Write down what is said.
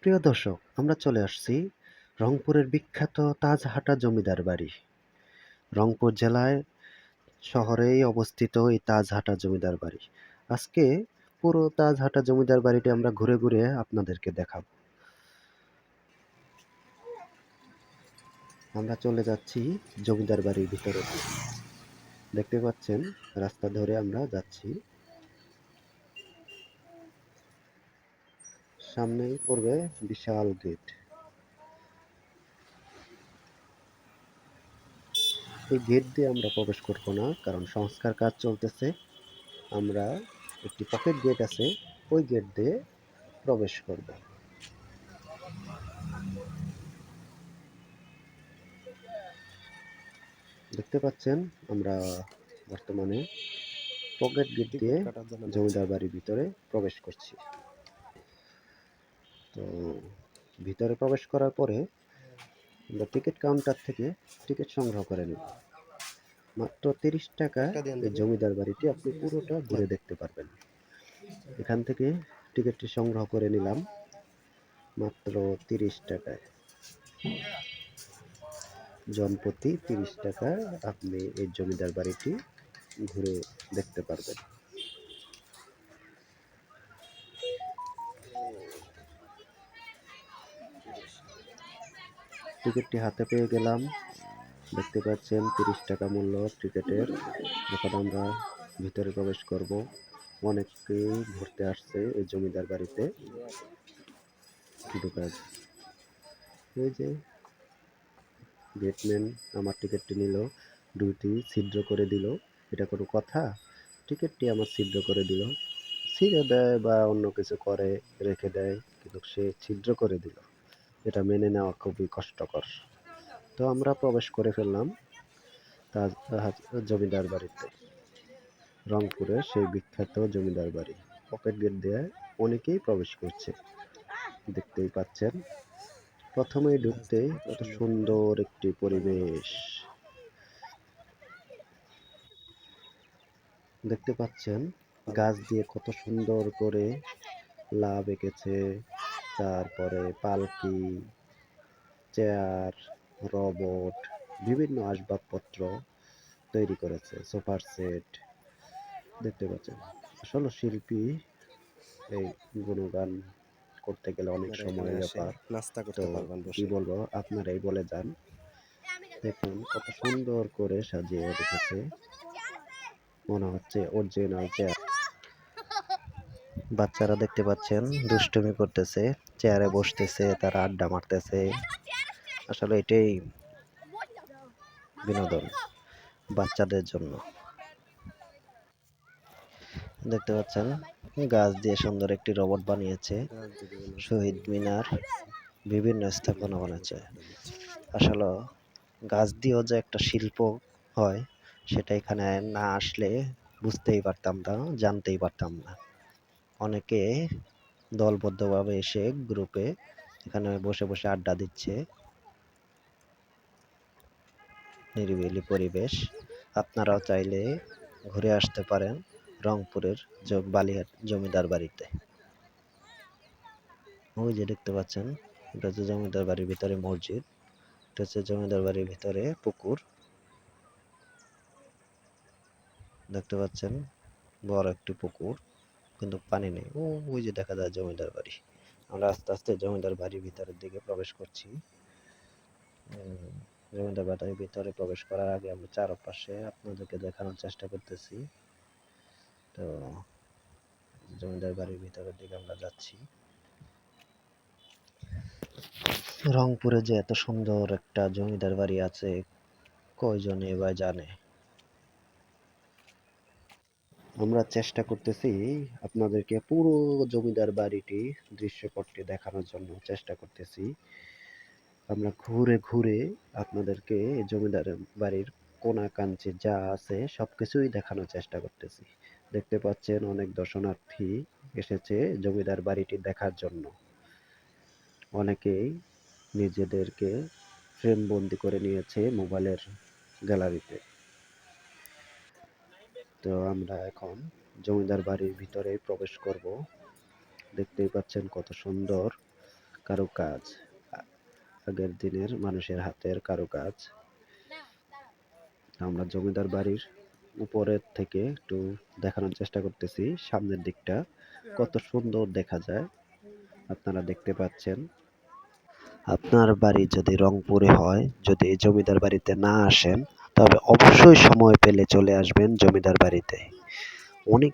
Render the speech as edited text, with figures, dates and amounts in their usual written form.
প্রিয় দর্শক, আমরা চলে আসছি রংপুরের বিখ্যাত তাজহাটা জমিদার বাড়ি। রংপুর জেলায় শহরেই অবস্থিত এই তাজহাটা জমিদার বাড়ি। আজকে পুরো তাজহাটা জমিদার বাড়িটি আমরা ঘুরে ঘুরে আপনাদেরকে দেখাবো। আমরা চলে যাচ্ছি জমিদার বাড়ির ভিতরে। দেখতে পাচ্ছেন রাস্তা ধরে আমরা যাচ্ছি। সামনেই পড়বে বিশাল গেট। এই গেট দিয়ে আমরা প্রবেশ করব না, কারণ সংস্কার কাজ চলতেছে। আমরা একটি পকেট গেট আছে, ওই গেট দিয়ে প্রবেশ করব। দেখতে পাচ্ছেন আমরা বর্তমানে পকেট গেট দিয়ে জমিদার বাড়ির ভিতরে প্রবেশ করছি। তো ভিতরে প্রবেশ করার পরে আমরা টিকিট কাউন্টার থেকে টিকিট সংগ্রহ করে নেব। মাত্র ৩০ টাকা এই জমিদার বাড়িটি আপনি পুরোটা ঘুরে দেখতে পারবেন। এখান থেকে টিকিটটি সংগ্রহ করে নিলাম মাত্র ৩০ টাকায়। জনপ্রতি ৩০ টাকায় আপনি এই জমিদার বাড়িটি ঘুরে দেখতে পারবেন। টিকিটটি হাতে পেয়ে গেলাম। দেখতে পাচ্ছেন ৩০ টাকা মূল্য টিকিটের। এখন আমরা ভিতরে প্রবেশ করব। অনেকেই ঘুরতে আসছে এই জমিদার বাড়িতে। ঢোকার এই যে গেটম্যান আমার টিকিটটি নিল, ২টি ছিদ্র করে দিল। এটা কোনো কথা? টিকিটটি আমার ছিদ্র করে দিল। ছিঁড়ে দেয় বা অন্য কিছু করে রেখে দেয়, কিন্তু সে ছিদ্র করে দিল। এটা মেনে নেওয়া খুবই কষ্টকর। তো আমরা প্রবেশ করে ফেললাম তাজ জমিদার বাড়িতে। রংপুরের সেই বিখ্যাত জমিদার বাড়ি। পকেট গেট দিয়ে অনেকেই প্রবেশ করছে, দেখতেই পাচ্ছেন। প্রথমেই ঢুকতেই কত সুন্দর একটি পরিবেশ দেখতে পাচ্ছেন। গাছ দিয়ে কত সুন্দর করে লাভ এঁকেছে, তারপরে পালকি, চেয়ার, রবট, বিভিন্ন আসবাবপত্র তৈরি করেছে, সোফার সেট দেখতে পাচ্ছেন। আসলে শিল্পী এই গুণগান করতে গেলে অনেক সময় ব্যাপার। তো কি বলবো, আপনারাই বলে যান। দেখুন কত সুন্দর করে সাজিয়ে রেখেছে, মনে হচ্ছে অরিজিনাল চেয়ার। বাচ্চারা দেখতে পাচ্ছেন দুষ্টুমি করতেছে, চেয়ারে বসতেছে, তারা আড্ডা মারতেছে। আসলে এটাই বিনোদন বাচ্চাদের জন্য। দেখতে পাচ্ছেন গাছ দিয়ে সুন্দর একটি রোবট বানিয়েছে, শহীদ মিনার, বিভিন্ন স্থাপনা বানাচ্ছে। আসলে গাছ দিয়েও যে একটা শিল্প হয়, সেটা এখানে না আসলে বুঝতেই পারতাম না, জানতেই পারতাম না। অনেকে দলবদ্ধভাবে এসে গ্রুপে এখানে বসে বসে আড্ডা দিচ্ছে। নিরিবিলি পরিবেশ। আপনারাও চাইলে ঘুরে আসতে পারেন রংপুরের বালিহাট জমিদার বাড়িতে। ওই যে দেখতে পাচ্ছেন, এটা হচ্ছে জমিদার বাড়ির ভিতরে মসজিদ, এটা হচ্ছে জমিদার বাড়ির ভিতরে পুকুর। দেখতে পাচ্ছেন বড় একটি পুকুর, কিন্তু পানি নেই। ওই যে দেখা যায় জমিদার বাড়ি। আমরা আস্তে আস্তে জমিদার বাড়ির ভিতরের দিকে প্রবেশ করছি। জমিদার বাড়ির ভিতরে প্রবেশ করার আগে আমরা চারপাশে আপনাদেরকে দেখানোর চেষ্টা করতেছি। তো জমিদার বাড়ির ভিতরের দিকে আমরা যাচ্ছি। রংপুরে যে এত সুন্দর একটা জমিদার বাড়ি আছে, কয়জনে বা জানে। আমরা চেষ্টা করতেছি আপনাদেরকে পুরো জমিদার বাড়িটি দৃশ্যপটটি দেখানোর জন্য চেষ্টা করতেছি। আমরা ঘুরে ঘুরে আপনাদেরকে জমিদার বাড়ির কোনা কাঞ্চি যা আছে সবকিছুই দেখানোর চেষ্টা করতেছি। দেখতে পাচ্ছেন অনেক দর্শনার্থী এসেছে জমিদার বাড়িটি দেখার জন্য। অনেকেই নিজেদেরকে ফ্রেমবন্দি করে নিয়েছে মোবাইলের গ্যালারিতে। তো আমরা এখন জমিদার বাড়ির ভিতরে প্রবেশ করব। দেখতেই পাচ্ছেন কত সুন্দর কারুকাজ। আ আগের দিনের মানুষের হাতের কারুকাজ। আমরা জমিদার বাড়ির উপরের থেকে একটু দেখানোর চেষ্টা করতেছি সামনের দিকটা কত সুন্দর দেখা যায় আপনারা দেখতে পাচ্ছেন। আপনার বাড়ি যদি রংপুরে হয়, যদি এই জমিদার বাড়িতে না আসেন, তবে অবশ্যই সময় পেলে চলে আসবেন জমিদার বাড়িতে। অনেক